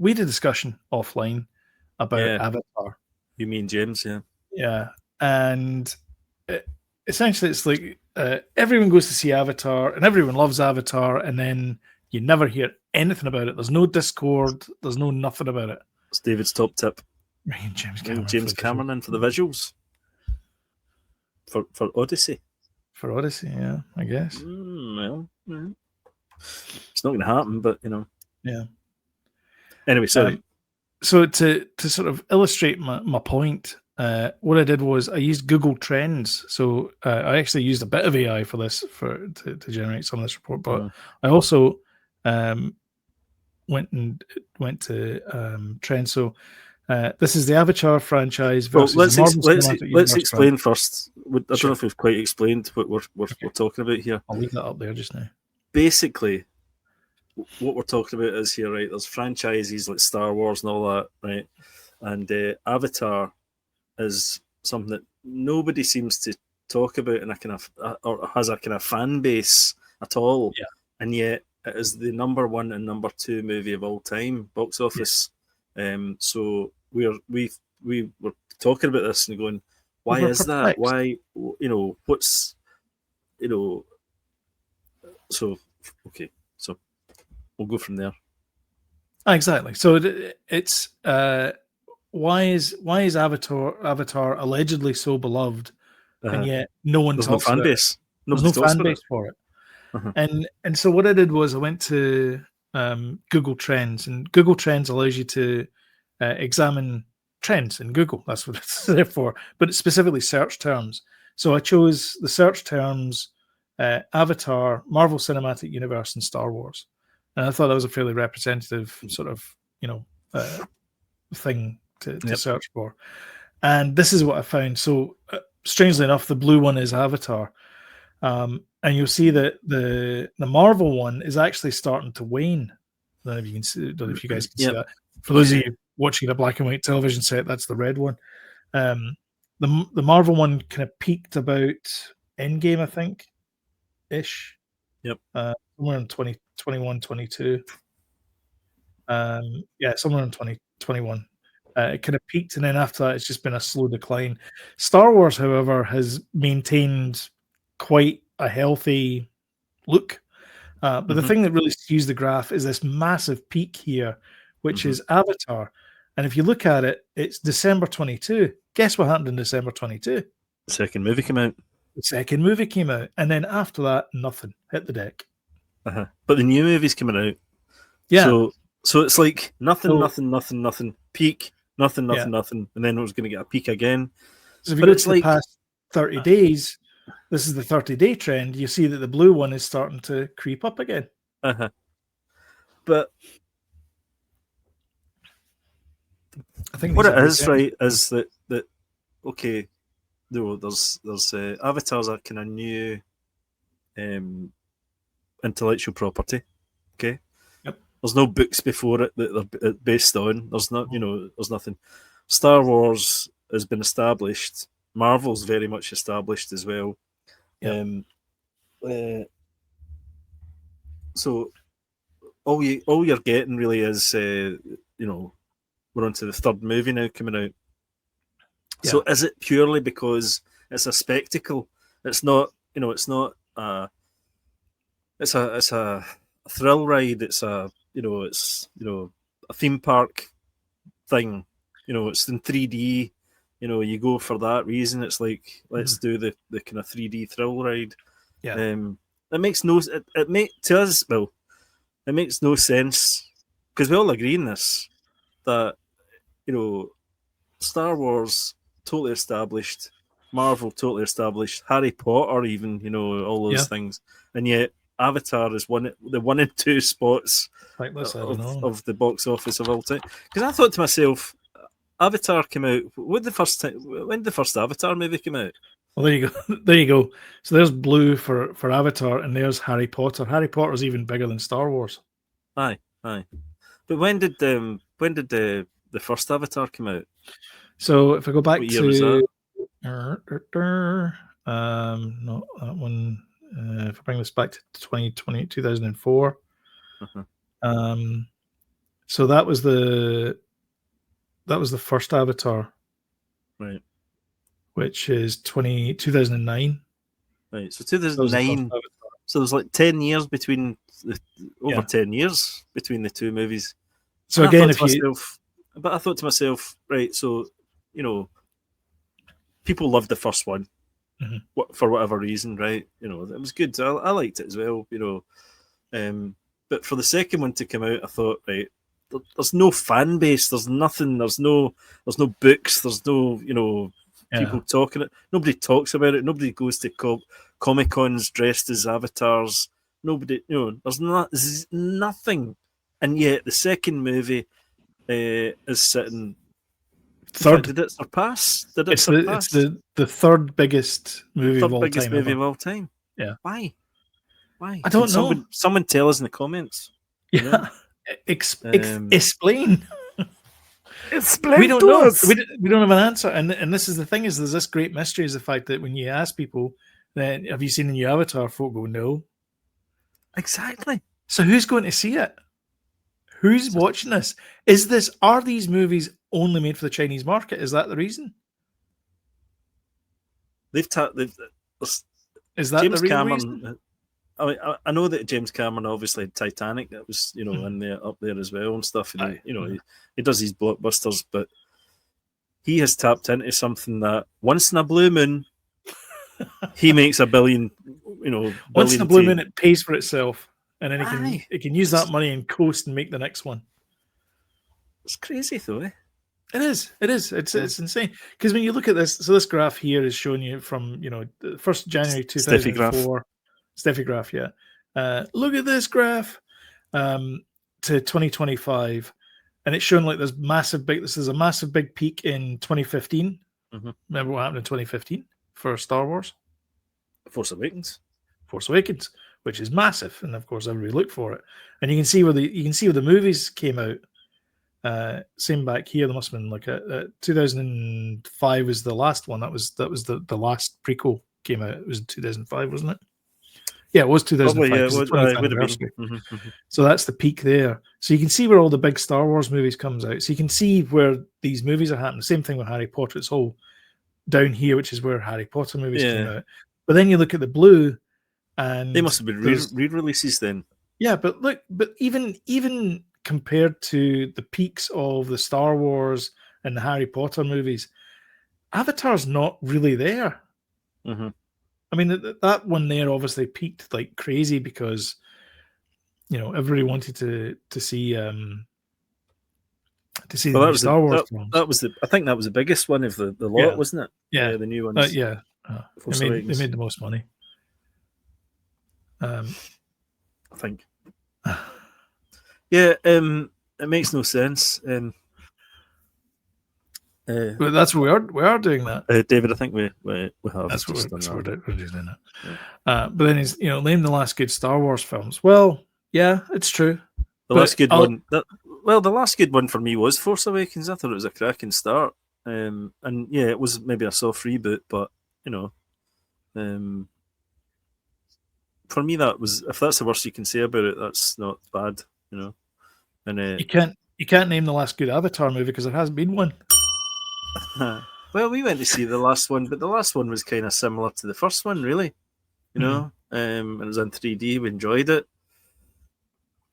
we had a discussion offline about Yeah. Avatar. You mean James? Yeah. Yeah, and essentially, it's like everyone goes to see Avatar, and everyone loves Avatar, and then you never hear anything about it. There's no Discord. There's no nothing about it. It's David's top tip. Bringing James Bring Cameron, James Cameron in for the visuals. For Odyssey. For Odyssey, yeah, I guess. Well, it's not going to happen, but Yeah. Anyway, sorry. So to sort of illustrate my point, what I did was I used Google Trends. So I actually used a bit of AI for this to generate some of this report, but I also went to Trends. So this is the Avatar franchise versus the Marvel Cinematic Universe. Let's explain first. I don't know if we've quite explained what we're talking about here. I'll leave that up there just now. Basically, what we're talking about is here, right? There's franchises like Star Wars and all that, right? And Avatar is something that nobody seems to talk about in a kind of or has a kind of fan base at all. Yeah. And yet it is the number 1 and number 2 movie of all time, box office. Yeah. So we were talking about this and going, why is that? Why, what's, so, okay. So we'll go from there. Exactly. So it's why is Avatar allegedly so beloved, and yet no one talks about it? There's no fan base for it. And so what I did was I went to Google Trends, and Google Trends allows you to examine trends in Google. That's what it's there for, but it's specifically search terms. So I chose the search terms Avatar, Marvel Cinematic Universe, and Star Wars. And I thought that was a fairly representative sort of, thing to search for. And this is what I found. So strangely enough, the blue one is Avatar. And you'll see that the Marvel one is actually starting to wane. I don't know if you can see, don't know if you guys can see that. For those of you watching a black and white television set, that's the red one. The Marvel one kind of peaked about Endgame, I think, ish. Yep. Somewhere in 2021, 22. Somewhere in 2021. It kind of peaked, and then after that, it's just been a slow decline. Star Wars, however, has maintained quite a healthy look. But the thing that really skews the graph is this massive peak here, which is Avatar. And if you look at it, it's December 22. Guess what happened in December 22? The second movie came out. The second movie came out. And then after that, nothing. Hit the deck. But the new movie's coming out. Yeah. So it's like nothing, peak, nothing, and then it was going to get a peak again. So if you go to the past 30 days, this is the 30-day trend, you see that the blue one is starting to creep up again. But I think what it is, right, is that okay, there's Avatar's a kind of new intellectual property. Okay. Yep. There's no books before it that they're based on. There's not, there's nothing. Star Wars has been established. Marvel's very much established as well. Yep. So all you're getting really is we're onto the third movie now coming out. Yeah. So is it purely because it's a spectacle? It's not, it's not it's a thrill ride. It's a a theme park thing. It's in 3D. You go for that reason. It's like, let's do the kind of 3D thrill ride. Yeah. It makes no sense, because we all agree in this that Star Wars totally established, Marvel totally established, Harry Potter even, all those things, and yet Avatar is the 1 and 2 spots of the box office of all time. Because I thought to myself, Avatar came out when did the first Avatar movie came out? Well, there you go. So there's blue for Avatar, and there's Harry Potter. Harry Potter is even bigger than Star Wars. Aye. But when did the first Avatar come out? So if I go back what year was to no, that one. If I bring this back to 2004, So that was the first Avatar, right? Which is 2009. Right. So 2009. So there's like 10 years between over 10 years between the two movies. So and again, I thought to myself, right? So people loved the first one for whatever reason, right? It was good. I liked it as well, but for the second one to come out, I thought, right, there's no fan base. There's nothing. There's no books. There's no people talking it. Nobody talks about it. Nobody goes to Comic Cons dressed as avatars. Nobody, there's nothing. And yet the second movie is sitting third. Did it surpass? It's the third biggest movie of all time. Biggest movie of all time. Yeah. Why? I don't know. Someone tell us in the comments. Yeah. Explain. Explain. We don't know. We don't have an answer. And this is the thing: is there's this great mystery is the fact that when you ask people, then have you seen the new Avatar? Folk go no. Exactly. So who's going to see it? Who's watching this? Are these movies only made for the Chinese market? Is that the reason? Is that James the Cameron reason? I know that James Cameron obviously had Titanic that was in there up there as well and stuff, and he does these blockbusters, but he has tapped into something that once in a blue moon he makes $1 billion. Once in a blue moon it pays for itself, and then he can use that money and coast and make the next one. It's crazy though, eh? It is. It's insane. Because when you look at this, so this graph here is showing you from 1st January 2004. Steffi graph, yeah. Look at this graph to 2025, and it's showing like this is a massive big peak in 2015. Remember what happened in 2015 for Star Wars? Force Awakens, which is massive, and of course everybody looked for it. And you can see where the movies came out. Same back here. There must have been like 2005 was the last one. That was the last prequel came out. It was in 2005, wasn't it? Yeah, it was 2005. Probably, yeah, it would have been. So that's the peak there. So you can see where all the big Star Wars movies comes out. So you can see where these movies are happening. Same thing with Harry Potter. It's all down here, which is where Harry Potter movies came out. But then you look at the blue, and they must have been re-releases then. Yeah, but even compared to the peaks of the Star Wars and the Harry Potter movies, Avatar's not really there. I mean, that one there obviously peaked like crazy because, everybody wanted to see the Star Wars films. I think that was the biggest one of the lot, wasn't it? Yeah, the new ones. They made the most money. I think. Yeah, it makes no sense. But that's what we are doing that, David. I think we have. That's what we're doing it. Yeah. But then he's name the last good Star Wars films. Well, yeah, it's true. The last good one for me was Force Awakens. I thought it was a cracking start. And yeah, it was maybe a soft reboot, but for me that was, if that's the worst you can say about it, that's not bad. And you can't name the last good Avatar movie because there hasn't been one. Well, we went to see the last one, but the last one was kind of similar to the first one, really. It was in 3D. We enjoyed it.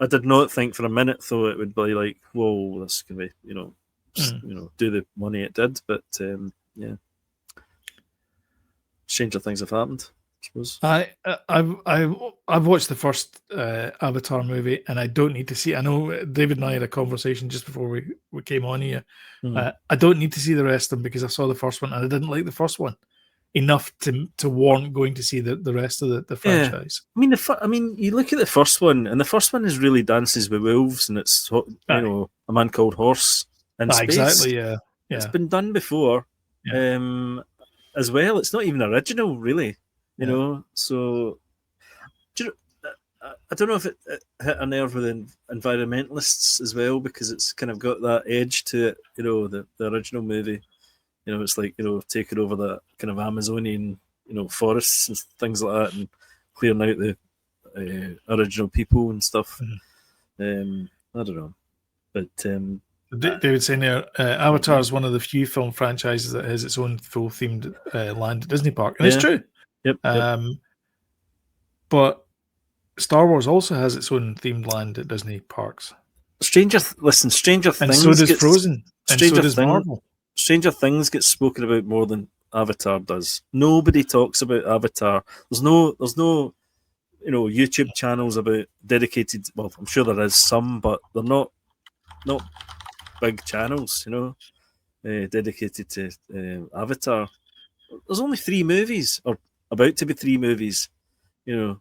I did not think for a minute, though, it would be like, whoa, this can be, do the money it did. But yeah, stranger things have happened, I suppose. I've watched the first Avatar movie, and I don't need to see. I know David and I had a conversation just before we came on here. I don't need to see the rest of them because I saw the first one and I didn't like the first one enough to warrant going to see the rest of the franchise. Yeah. I mean, you look at the first one, and the first one is really Dances with Wolves, and it's a man called Horse in space. Exactly, yeah. It's been done before, as well. It's not even original, really. So I don't know if it hit a nerve with environmentalists as well, because it's kind of got that edge to it. The original movie. It's like taking over the kind of Amazonian forests and things like that, and clearing out the original people and stuff. I don't know. But David saying there, Avatar is one of the few film franchises that has its own full themed land at Disney Park, and it's true. Yep. But Star Wars also has its own themed land at Disney parks. Stranger Things, and so does Frozen, and so does Marvel. Stranger Things gets spoken about more than Avatar does. Nobody talks about Avatar. There's no YouTube channels about dedicated. Well, I'm sure there is some, but they're not big channels, dedicated to Avatar. There's only 3 movies, or about to be 3 movies, and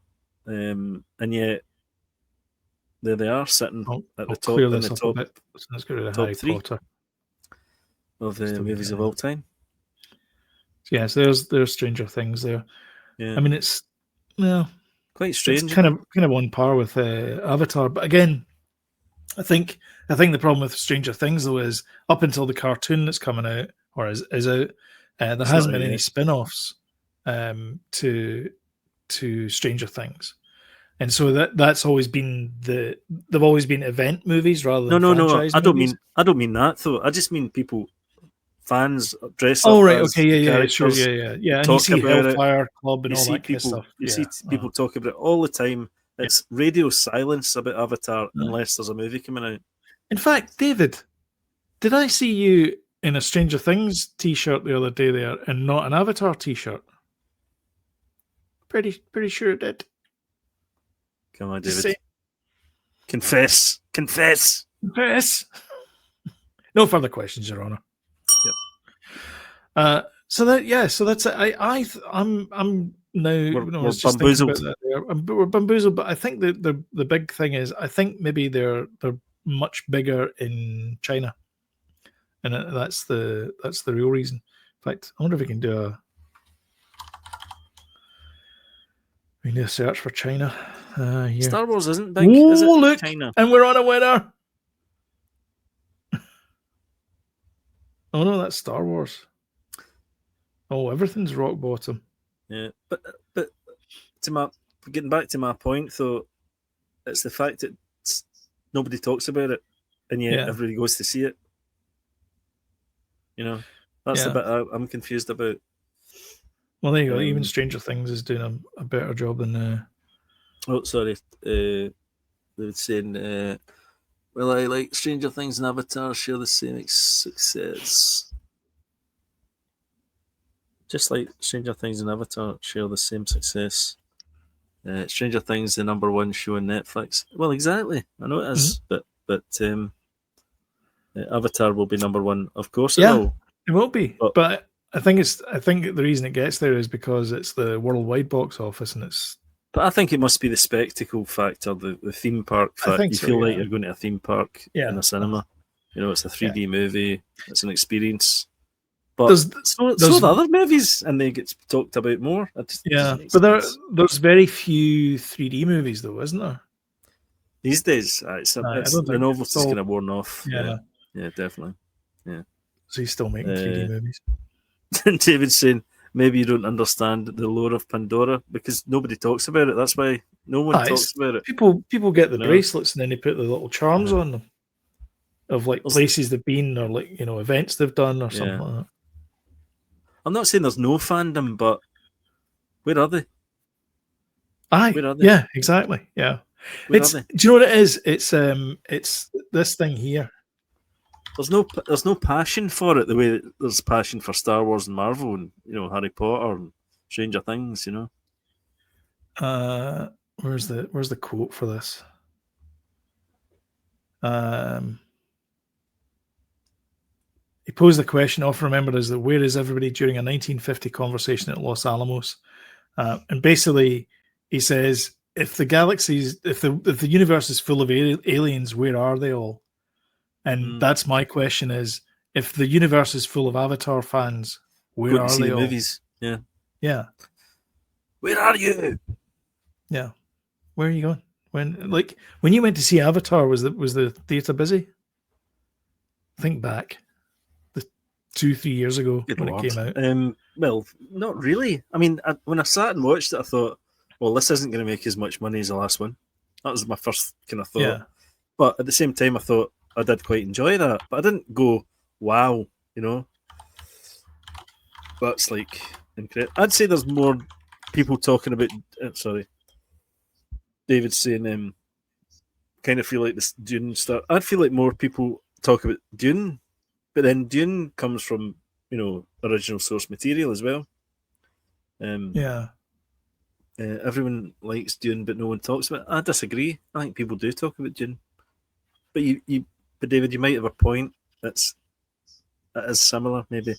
yet there they are sitting at the top in the top. Let's go to the top Harry 3 Potter of the movies of all time. Yeah, so there's Stranger Things there. Yeah, I mean it's quite strange. It's kind of on par with Avatar, but again, I think the problem with Stranger Things though is up until the cartoon that's coming out or is out, there hasn't been any spin-offs to Stranger Things. And so that's always been they've always been event movies rather than franchise movies. I don't mean that though. I just mean fans dress up. Oh right, okay, yeah, sure, yeah. And you see Hellfire Club and all that kind of stuff. You see people talk about it all the time. It's radio silence about Avatar unless there's a movie coming out. In fact, David, did I see you in a Stranger Things t-shirt the other day there and not an Avatar t-shirt? Pretty sure it did. Come on, David. Confess. No further questions, Your Honor. Yep. So that's it. I'm now we're bamboozled. We're bamboozled, but I think the big thing is I think maybe they're much bigger in China, and that's the real reason. In fact, I wonder if we can do a search for China. Here. Star Wars isn't big. Is it? Look, China. And we're on a winner. Oh no, that's Star Wars. Oh, everything's rock bottom. Yeah, but getting back to my point though, it's the fact that nobody talks about it, and yet everybody goes to see it. That's the bit I'm confused about. Well, there you go. Even Stranger Things is doing a better job than. Oh, sorry. They were saying, well, I like Stranger Things and Avatar share the same success. Just like Stranger Things and Avatar share the same success. Stranger Things, the #1 show on Netflix. Well, exactly. I know it is, but Avatar will be #1. Of course, it will. It will be. But I think the reason it gets there is because it's the worldwide box office, and it's. But I think it must be the spectacle factor, the theme park factor. You feel like you're going to a theme park in a cinema. It's a 3D movie. It's an experience. But so the other movies, and they get talked about more. But there's very few 3D movies, though, isn't there? These days, the novelty is kind of worn off. Yeah, definitely. Yeah. So he's still making 3D movies. David's saying maybe you don't understand the lore of Pandora because nobody talks about it. That's why no one talks about it. People get the bracelets and then they put the little charms on them of like places they've been or like events they've done or something like that. I'm not saying there's no fandom, but where are they? Where are they? Yeah, exactly. Yeah. Do you know what it is? It's this thing here. There's no passion for it the way that there's passion for Star Wars and Marvel and Harry Potter and Stranger Things. Where's the quote for this? He posed the question often remembered as where is everybody during a 1950 conversation at Los Alamos? And basically, he says, if the universe is full of aliens, where are they all? And that's my question: is if the universe is full of Avatar fans, where are they all? Movies, yeah. Where are you? Yeah, where are you going? When you went to see Avatar, was the theater busy? Think back. 2-3 years ago when it came out. Well, not really. I mean, when I sat and watched it, I thought, well, this isn't going to make as much money as the last one. That was my first kind of thought. Yeah. But at the same time, I thought, I did quite enjoy that, but I didn't go, wow, you know. That's like incredible. I'd say there's more people talking about. Sorry, David's saying, kind of feel like this Dune start. I'd feel like more people talk about Dune, but then Dune comes from original source material as well. Everyone likes Dune, but no one talks about it. I disagree. I think people do talk about Dune, but but David, you might have a point. That is similar, maybe.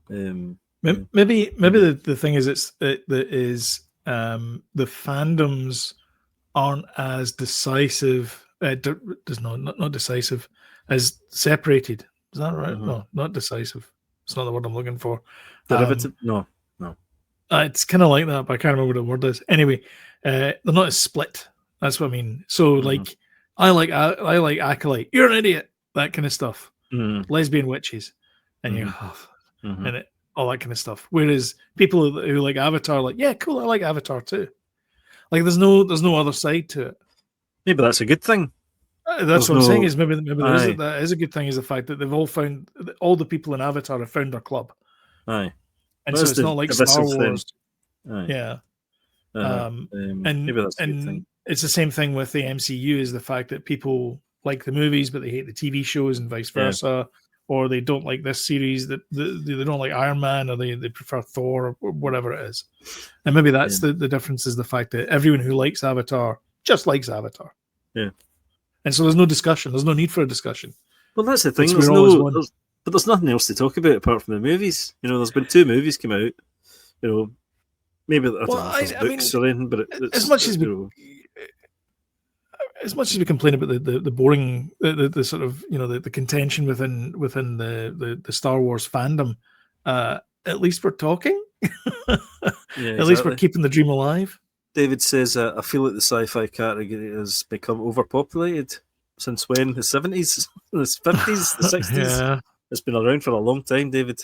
Maybe the thing is the fandoms aren't as decisive. Not decisive, as separated. Is that right? Mm-hmm. No, not decisive. It's not the word I'm looking for. Derivative? No. It's kind of like that, but I can't remember what the word is. Anyway, they're not as split. That's what I mean. So, like, I like Acolyte. You're an idiot. That kind of stuff. Lesbian witches, and you're and all that kind of stuff. Whereas people who like Avatar, like, yeah, cool, I like Avatar too. Like, there's no other side to it. Maybe that's a good thing. That's what I'm saying. Is maybe that is a good thing. Is the fact that they've all the people in Avatar have found their club. Aye. And so it's not like Star Wars. Yeah. Maybe that's a good thing. It's the same thing with the MCU, is the fact that people like the movies, but they hate the TV shows and vice versa. Or they don't like this series, that they don't like Iron Man, or they prefer Thor, or whatever it is. And maybe that's the difference, is the fact that everyone who likes Avatar just likes Avatar. Yeah. And so there's no discussion. There's no need for a discussion. Well, that's the thing. But there's nothing else to talk about apart from the movies. There's been 2 movies come out. Maybe I don't know if there's books or anything, but as much as we complain about the boring, the sort of the contention within the Star Wars fandom, at least we're talking. At least we're keeping the dream alive. David says, I feel like the sci-fi category has become overpopulated. Since when? The 70s? The 50s? The 60s? Yeah. It's been around for a long time, David.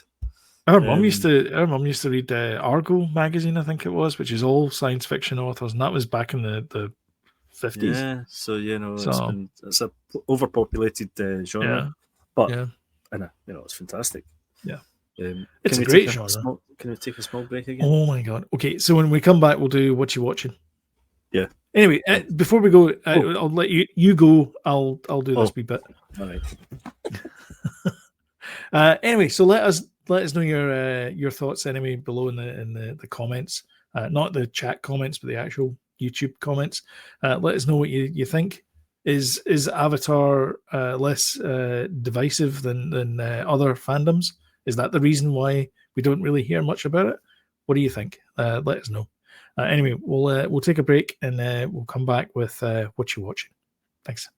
Our mum used to read Argo magazine, I think it was, which is all science fiction authors, and that was back in the 50s. Yeah, so it's a overpopulated genre, but I know it's fantastic. Yeah, it's a great genre. Can we take a small break again? Oh my god! Okay, so when we come back, we'll do what you watching. Yeah. Anyway, before we go, I'll let you go. I'll do this wee bit. All right. Anyway, so let us know your thoughts anyway below in the comments, not the chat comments, but the actual YouTube comments. Let us know what you think. Is Avatar less divisive than other fandoms? Is that the reason why we don't really hear much about it? What do you think? Let us know. Anyway, we'll take a break, and we'll come back with what you're watching. Thanks.